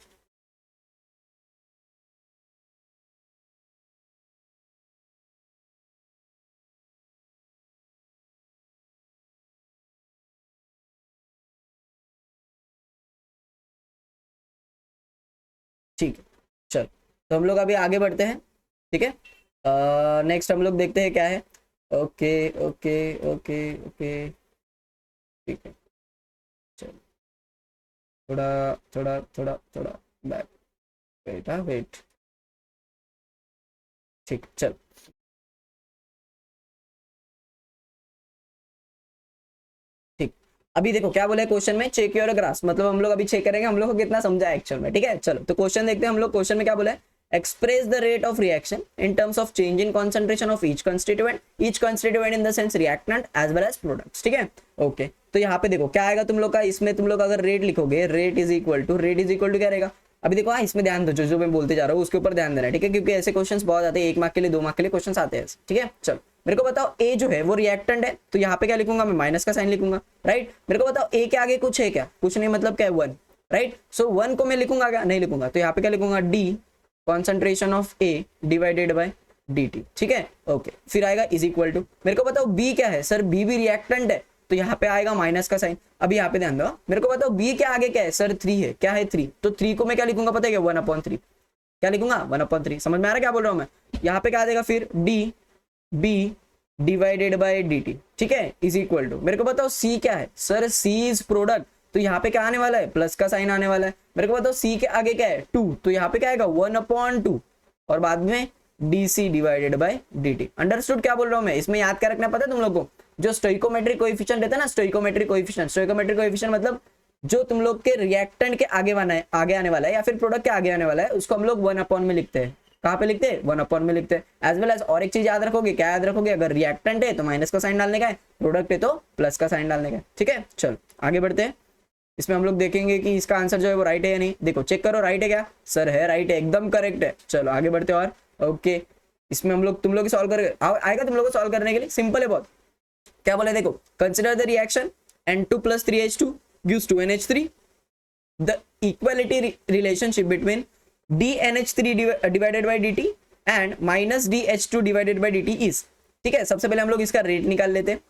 ठीक है। चल तो हम लोग अभी आगे बढ़ते हैं, ठीक है। नेक्स्ट हम लोग देखते हैं क्या है। ओके ओके ओके ओके, ठीक है। चल थोड़ा थोड़ा थोड़ा थोड़ा बैक, वेट, हाँ वेट, ठीक, चल। ठीक, अभी देखो क्या बोला है क्वेश्चन में, चेक योर ग्राफ, मतलब हम लोग अभी चेक करेंगे हम लोग को कितना समझा है एक्चुअल में, ठीक है। चलो तो क्वेश्चन देखते हैं हम लोग, क्वेश्चन में क्या बोला है, express the rate of reaction in terms of change in concentration of each constituent in the sense reactant as well as products, ठीक है। ओके, तो यहाँ पे देखो क्या आएगा तुम लोग का, इसमें तुम लोग अगर रेट लिखोगे, रेट इज इक्वल टू क्या रहेगा। अभी देखो हाँ, इसमें ध्यान दो, जो जो मैं बोलते जा रहा हूँ उसके ऊपर ध्यान देना है, ठीक है, क्योंकि ऐसे क्वेश्चंस बहुत आते हैं, 1 मार्क के लिए 2 मार्क के लिए क्वेश्चंस आते हैं, ठीक है। चलो मेरे को बताओ ए जो है वो रिएक्टेंट है, तो यहाँ पे क्या लिखूंगा मैं, माइनस का साइन लिखूंगा, राइट। मेरे को बताओ ए के आगे कुछ है क्या, कुछ नहीं, मतलब क्या है 1, राइट। सो 1 को मैं लिखूंगा क्या, नहीं लिखूंगा, तो यहाँ पे क्या लिखूंगा, D concentration of A divided by d t, ठीक है। ओके, फिर आएगा इज इक्वल टू, मेरे को बताओ बी क्या है, सर बी भी रिएक्टेंट है, तो यहाँ पे आएगा माइनस का साइन। अभी यहाँ पे ध्यान दो, मेरे को बताओ बी के आगे क्या है, सर 3 है, क्या है 3, तो 3 को मैं क्या लिखूंगा पता है क्या, 1/3, क्या लिखूंगा 1/3, समझ में आ रहा है क्या बोल रहा हूँ मैं। यहाँ पे क्या आ जाएगा फिर d B divided by d t, ठीक है, इज इक्वल टू, मेरे को बताओ सी क्या है, सर सी इज प्रोडक्ट, तो यहाँ पे क्या आने वाला है, प्लस का साइन आने वाला है। मेरे को बताओ सी के आगे क्या है 2, तो यहाँ पे क्या आएगा 1/2 और बाद में d C divided by d t. Understood क्या बोल रहा हूँ मैं, इसमें याद क्या रखना पता है तुम लोग को, जो स्टोइकोमेट्रिक कोएफिशिएंट रहता है ना, स्टोइकोमेट्रिक कोएफिशिएंट मतलब जो तुम लोग के रिएक्टेंट के आगे आगे आने वाला है या फिर प्रोडक्ट के आगे आने वाला है, उसको हम लोग 1/, में लिखते हैं। कहाँ पे लिखते हैं, 1/, में लिखते हैं। एज वेल एज और एक चीज याद रखोगे, क्या याद रखोगे, अगर रिएक्टेंट है तो माइनस का साइन डालने का है, प्रोडक्ट है तो प्लस का साइन डालने का है, ठीक है। चल आगे बढ़ते हैं, इसमें हम लोग देखेंगे कि इसका आंसर जो है वो राइट है या नहीं। देखो चेक करो, राइट है क्या, सर है, राइट है, एकदम करेक्ट है। चलो आगे बढ़ते हैं और ओके, इसमें हम लोग तुम लोग सॉल्व कर आएगा, तुम लोग को सॉल्व करने के लिए सिंपल है बहुत। क्या बोले देखो, consider the reaction N2 + 3H2 gives 2NH3, the equality relationship between dNH3 divided by dt and minus dH2 divided by dt is, ठीक है। सबसे पहले हम लोग इसका रेट निकाल लेते हैं।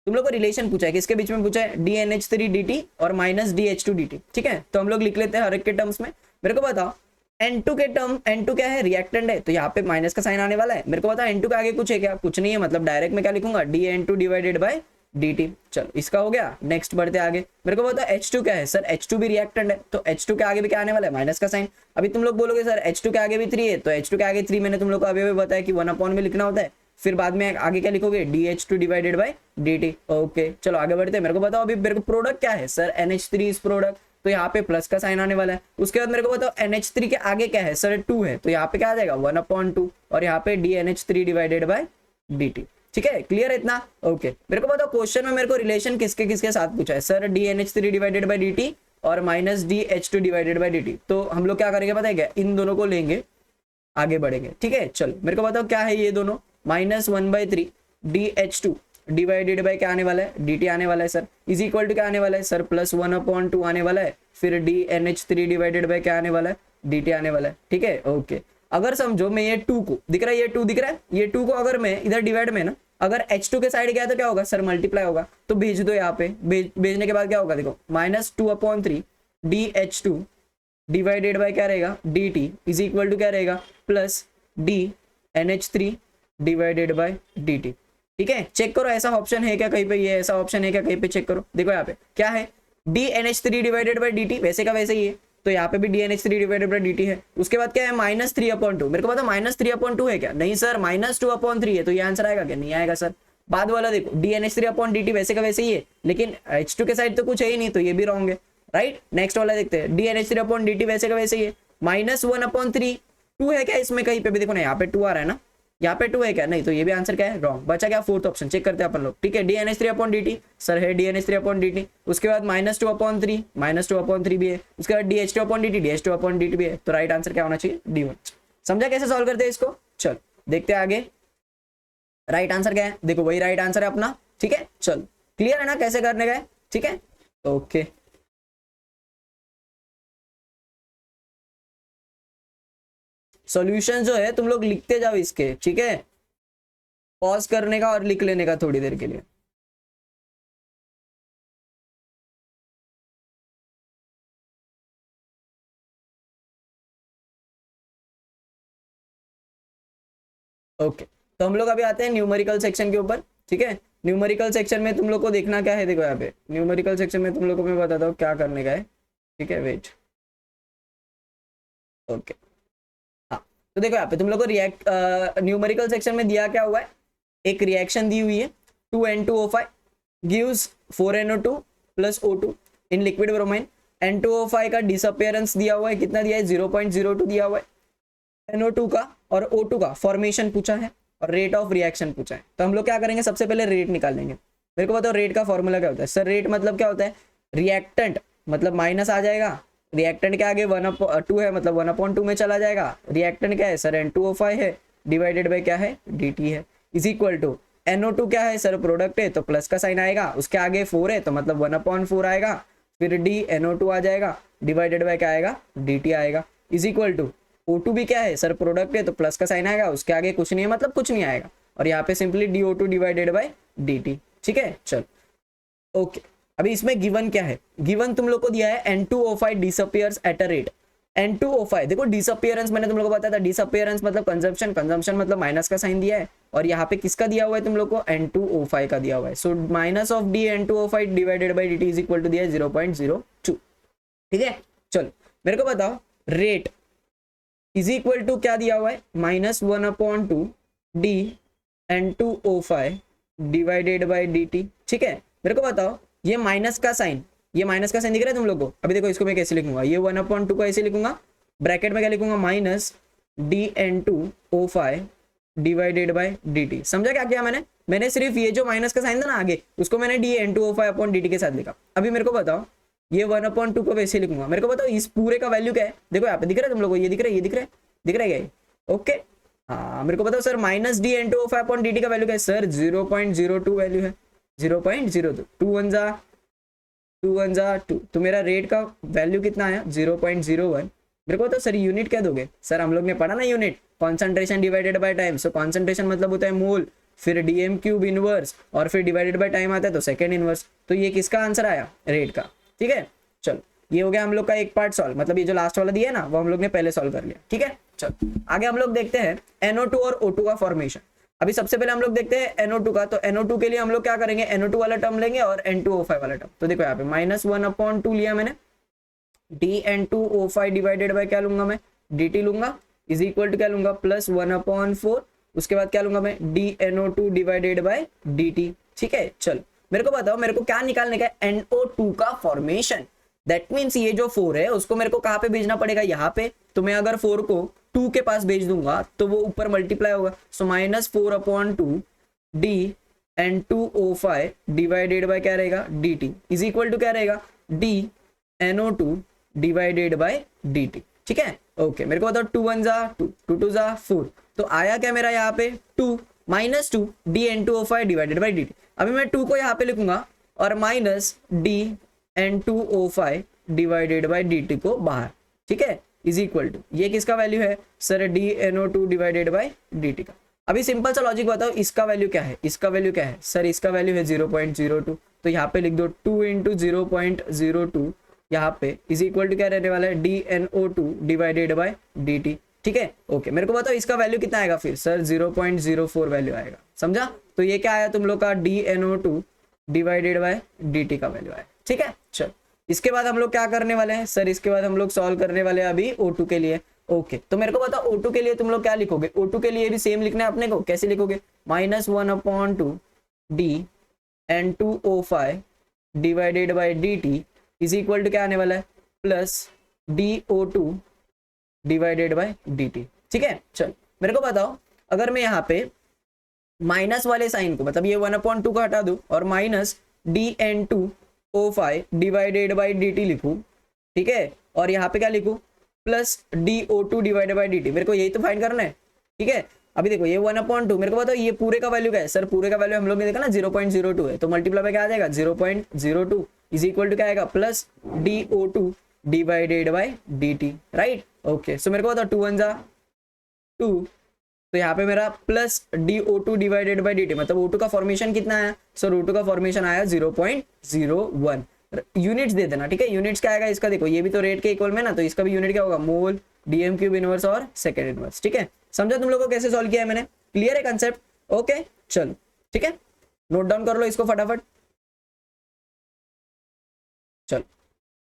तुम लोग को रिलेशन पूछा है, किसके बीच में पूछा है, dNH3 dt और माइनस dH2 dt, ठीक है। तो हम लोग लिख लेते हैं हर एक के टर्म्स में। मेरे को बताओ N2 के टर्म, N2 क्या है, रिएक्टेंट है, तो यहाँ पे माइनस का साइन आने वाला है। मेरे को पता है N2 के आगे कुछ है क्या, कुछ नहीं है, मतलब डायरेक्ट में क्या लिखूंगा, dN2 डिवाइडेड बाय dt। चलो इसका हो गया, नेक्स्ट बढ़ते आगे। मेरे को पता है H2 क्या है, सर H2 भी रिएक्टेंट है, तो H2 के आगे भी क्या आने वाला है, माइनस का साइन। अभी तुम लोग बोलोगे सर H2 के आगे भी 3 है, तो H2 के आगे 3 मैंने तुम लोग को अभी बताया कि 1/, में लिखना होता है, फिर बाद में आगे क्या लिखोगे, dH2 divided by dt। Okay चलो आगे बढ़ते हैं। मेरे को बताओ अभी मेरे को प्रोडक्ट क्या है, सर NH3 इज प्रोडक्ट, तो यहाँ पे प्लस का साइन आने वाला है। उसके बाद मेरे को बताओ NH3 के आगे क्या है, सर 2 है, तो यहाँ पे क्या आ जाएगा 1/2 और यहाँ पे dNH3 डिवाइडेड बाय dt, ठीक है। क्लियर है इतना, ओके। मेरे को बताओ क्वेश्चन में मेरे को रिलेशन किसके किसके साथ पूछा है, sir dNH3 divided by dt और minus dH2 divided by dt। तो हम लोग क्या करेंगे पता है क्या, इन दोनों को लेंगे, आगे बढ़ेंगे, ठीक है। चलो मेरे को बताओ क्या है ये दोनों, -1/3 dH2 डिवाइडेड बाय क्या आने वाला है, dt आने वाला है सर, इज इक्वल टू क्या आने वाला है, सर +1/2 आने वाला है, फिर dNH3 डिवाइडेड बाय क्या आने वाला है, dt आने वाला है, ठीक है। ओके, अगर समझो मैं ये 2 को दिख रहा है, ये 2 दिख रहा है, ये 2 को अगर मैं इधर डिवाइड में ना, अगर H2 के साइड गया तो क्या होगा, सर मल्टीप्लाई होगा, तो भेज दो यहाँ पे, भेजने के बाद क्या होगा, देखो -2/3 dH2 डिवाइडेड बाय क्या रहेगा, dt इज इक्वल टू क्या रहेगा, plus dNH3 divided by dt, ठीक है। चेक करो ऐसा ऑप्शन है क्या कहीं पे, ये ऐसा ऑप्शन है क्या कहीं पे, चेक करो। देखो यहाँ पे क्या है, dNH3 डिवाइडेड बाय dt, वैसे का वैसे ही है, तो यहाँ पे भी dNH3 डिवाइडेड बाय dt है। उसके बाद क्या है, -3/2, मेरे को पता -3/2 है क्या, नहीं सर -2/3 है, तो ये आंसर आएगा क्या, नहीं आएगा सर। बाद वाला देखो dNH3/dt वैसे का वैसे ही है, लेकिन H2 के साइड तो कुछ है ही नहीं, तो ये भी रॉन्ग है, राइट। नेक्स्ट वाला देखते हैं, dNH3/dt वैसे का वैसे ही है, -1/3 2 है क्या इसमें कहीं पे भी, देखो ना यहाँ पे 2 आ रहा है ना, यहाँ पे 2 है क्या, नहीं, तो ये भी आंसर क्या है, रॉन्ग। बचा क्या, फोर्थ ऑप्शन, चेक करते हैं अपन लोग, ठीक है। dNH3/dt सर है dNH3/dt, उसके बाद -2/3 भी है, उसके बाद dH2/dt भी है, तो राइट आंसर क्या होना चाहिए, D1। समझा कैसे सॉल्व करते हैं इसको, चल देखते हैं आगे। राइट आंसर क्या है, देखो वही राइट आंसर है अपना, ठीक है। चल क्लियर है ना कैसे करने का है, ठीक है, ओके। सॉल्यूशन जो है तुम लोग लिखते जाओ इसके, ठीक है, पॉज करने का और लिख लेने का थोड़ी देर के लिए। ओके, तो हम लोग अभी आते हैं न्यूमेरिकल सेक्शन के ऊपर, ठीक है। न्यूमेरिकल सेक्शन में तुम लोग को देखना क्या है, देखो यहाँ पे न्यूमेरिकल सेक्शन में तुम लोग को मैं बताता हूँ क्या करने का है, ठीक है, वेट। ओके, हाँ, तो देखो यहाँ पे तुम लोग को रिएक्ट न्यूमेरिकल सेक्शन में दिया क्या हुआ है, एक रिएक्शन दी हुई है 2N2O5 gives 4NO2 plus O2 in liquid bromine. N2O5 का डिसअपियरेंस दिया हुआ है, कितना दिया है, 0.02 दिया हुआ है। NO2 का और O2 का फॉर्मेशन पूछा है और रेट ऑफ रिएक्शन पूछा है। तो हम लोग क्या करेंगे, सबसे पहले रेट निकालेंगे। मेरे को बताओ रेट का फॉर्मूला क्या होता है सर? रेट मतलब क्या होता है, रिएक्टेंट मतलब माइनस आ जाएगा, रिएक्टेंट के आगे 1/2 है मतलब 1/2 में चला जाएगा। रिएक्टेंट क्या है सर? N2O5 है, डिवाइडेड बाय क्या है, dt है, इज इक्वल टू NO2 क्या है सर? प्रोडक्ट है तो प्लस का साइन आएगा, उसके आगे 4 है तो मतलब 1/4 आएगा, फिर d NO2 आ जाएगा, डिवाइडेड बाय क्या आएगा, dt आएगा, इज इक्वल टू O2 भी क्या है सर? प्रोडक्ट है तो प्लस का साइन आएगा, उसके आगे कुछ नहीं है मतलब कुछ नहीं आएगा, और यहाँ पे simply DO2 divided by dt, ठीक है। चल ओके, अभी इसमें गिवन क्या है, गिवन तुम लोग को दिया है N2O5 disappears at a rate. N2O5 देखो, डिसअपियरेंस मैंने तुम लोग को बताया था, डिसअपियरेंस मतलब कंजम्पशन, कंजम्पशन मतलब माइनस का साइन दिया है, और यहाँ पे किसका दिया हुआ है तुम लोग को, N2O5 का दिया हुआ है। So minus of d N2O5 divided by dt is equal to दिया है 0.02, ठीक है। चलो मेरे को बताओ रेट इज इक्वल टू क्या दिया हुआ है, -1/2 d N2O5 divided by dt, ठीक है। मेरे को बताओ ये माइनस का साइन, ये माइनस का साइन दिख रहा है तुम लोग को? अभी देखो इसको मैं कैसे लिखूंगा, ये 1/2 को ऐसे लिखूंगा, ब्रैकेट में क्या लिखूंगा, minus DN2O5 divided by dt। समझा क्या किया मैंने सिर्फ ये जो माइनस का साइन था ना आगे, उसको मैंने DN2O5 अपॉन dt के साथ लिखा। अभी मेरे को बताओ ये 1/2 को वैसे लिखूंगा। मेरे को बताओ इस पूरे का वैल्यू क्या है, देखो यहाँ पे दिख रहा है तुम लोग को, ये दिख रहा है, ये दिख रहा है, दिख रहा है क्या ये? ओके, हाँ, मेरे को बताओ sir minus DN2O5 upon dt का वैल्यू क्या है सर? 0.02 वैल्यू है, 0.02, 2 1 जा 2, तो मेरा रेट का वैल्यू कितना आया, 0.01। मेरे को बताओ सर यूनिट क्या दोगे? सर हम लोग ने पढ़ा ना unit, concentration divided by time. So concentration मतलब होता है मोल, फिर DM³ इनवर्स, और फिर डिवाइडेड बाय टाइम आता है तो सेकेंड इनवर्स। तो ये किसका आंसर आया, रेट का, ठीक है। चलो ये हो गया हम लोग का एक पार्ट सॉल्व, मतलब ये जो लास्ट वाला दिया है ना वो हम लोग ने पहले सॉल्व कर लिया, ठीक है। चलो आगे हम लोग देखते हैं NO2 और O2 का फॉर्मेशन। अभी सबसे पहले हम लोग देखते हैं NO2 का। तो NO2 के लिए हम लोग क्या करेंगे, NO2 वाला टर्म लेंगे और N2O5 वाला टर्म। तो देखो यहाँ पे -1/2 लिया मैंने, DN2O5 डिवाइडेड बाय क्या लूंगा मैं, dt लूंगा, इज इक्वल टू क्या लूंगा, प्लस 1/4, उसके बाद क्या लूंगा मैं, DNO2 डिवाइडेड बाय dt, ठीक है। चल मेरे को बताओ मेरे को क्या निकालने का है, NO2 का फॉर्मेशन। दैट मीन्स ये जो 4 है उसको मेरे को कहाँ पे भेजना पड़ेगा, यहाँ पे। तो मैं अगर 4 को 2 के पास भेज दूंगा तो वो ऊपर मल्टीप्लाई होगा। सो -4/2 d N2O5 डिवाइडेड बाय क्या रहेगा, dt इज इक्वल टू क्या रहेगा, d NO2 divided by dt, ठीक है। ओके, मेरे को बताओ 2 1 जा 2, 2 2 जा 4, तो आया क्या मेरा यहाँ पे 2 -2 d N2O5 divided by dt। अभी मैं 2 को यहाँ पे लिखूंगा और minus d N2O5 divided by dt को बाहर, ठीक है, इज इक्वल टू ये किसका वैल्यू है sir, DNO2 divided by dt का। अभी सिंपल सा लॉजिक बताओ, इसका वैल्यू क्या है, इसका वैल्यू क्या है सर, इसका वैल्यू है 0.02। तो यहाँ पे लिख दो 2 × 0.02, यहाँ पे इज इक्वल टू क्या रहने वाला है, DNO2 डिवाइडेड बाय dt, ठीक है। ओके, मेरे को बताओ इसका वैल्यू कितना आएगा फिर सर, 0.04 वैल्यू आएगा, समझा। तो ये क्या आया तुम लोग का, DNO2 डिवाइडेड बाय dt का वैल्यू आया, ठीक है। चल इसके बाद हम लोग क्या करने वाले हैं सर, इसके बाद हम लोग सॉल्व करने वाले हैं अभी O2 के लिए। ओके, तो मेरे को बताओ O2 के लिए तुम लोग क्या लिखोगे, O2 के लिए भी सेम लिखना है अपने को। कैसे लिखोगे, -1/2 d N2O5 divided by dt is equal to क्या आने वाला है, plus DO2 divided by dt, ठीक है। चल मेरे को बताओ अगर मैं यहाँ पे माइनस वाले साइन को, मतलब ये 1/2 को हटा दूं और minus DN2O5 divided by dt लिखूं, ठीक है, और यहाँ पे क्या लिखूं, plus DO2 divided by dt। मेरे को यही तो फाइंड करना है, ठीक है। अभी देखो ये 1/2, मेरे को बताओ ये पूरे का वैल्यू क्या है सर, पूरे का वैल्यू हम लोग ने देखा ना 0.02 है, तो मल्टीप्लाई में क्या आ जाएगा 0.02 इज इक्वल टू क्या आएगा, plus DO2 divided by dt, right. Okay, so मेरे को बताओ 2 1 जा टू, तो यहाँ पे मेरा plus DO2 divided by dt, मतलब O2 का फॉर्मेशन कितना आया सर, O2 का फॉर्मेशन आया 0.01। यूनिट्स दे देना, ठीक है। यूनिट्स क्या आएगा इसका, देखो ये भी तो रेट के इक्वल में ना, तो इसका भी यूनिट क्या होगा, मोल DM क्यूब इनवर्स और सेकेंड इनवर्स, ठीक है। समझा तुम लोगों को कैसे सॉल्व किया है मैंने, क्लियर है कंसेप्ट, ओके चलो ठीक है, नोट डाउन कर लो इसको फटाफट, चलो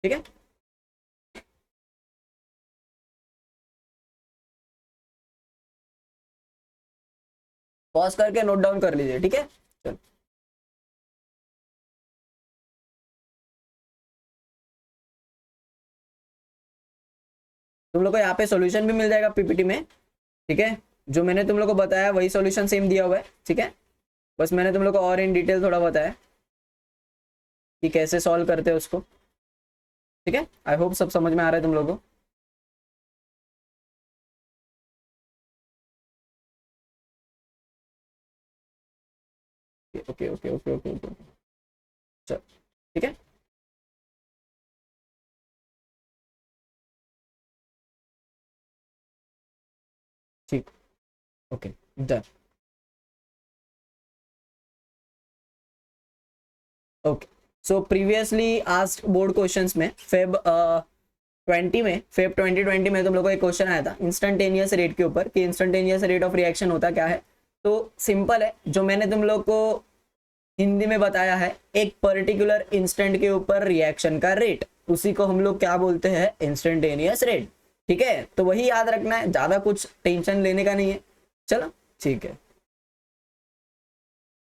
ठीक है। पॉज करके नोट डाउन कर लीजिए, ठीक है चलो। तुम लोग को यहाँ पे सॉल्यूशन भी मिल जाएगा पीपीटी में, ठीक है। जो मैंने तुम लोग को बताया वही सॉल्यूशन सेम दिया हुआ है, ठीक है। बस मैंने तुम लोग को और इन डिटेल थोड़ा बताया कि कैसे सॉल्व करते हैं उसको, ठीक है। आई होप सब समझ में आ रहा है तुम लोगों को। Okay okay okay okay okay, चलो ठीक है। ठीक, ओके डन, ओके। सो प्रीवियसली आस्क्ड बोर्ड क्वेश्चंस में फेब 2020 में तुम लोगों को एक क्वेश्चन आया था इंस्टेंटेनियस रेट के ऊपर, कि इंस्टेंटेनियस रेट ऑफ रिएक्शन होता क्या है। तो सिंपल है, जो मैंने तुम लोग को हिंदी में बताया है, एक पर्टिकुलर इंस्टेंट के ऊपर रिएक्शन का रेट, उसी को हम लोग क्या बोलते हैं, इंस्टेंटेनियस रेट, ठीक है। तो वही याद रखना है, ज्यादा कुछ टेंशन लेने का नहीं है, चलो ठीक है।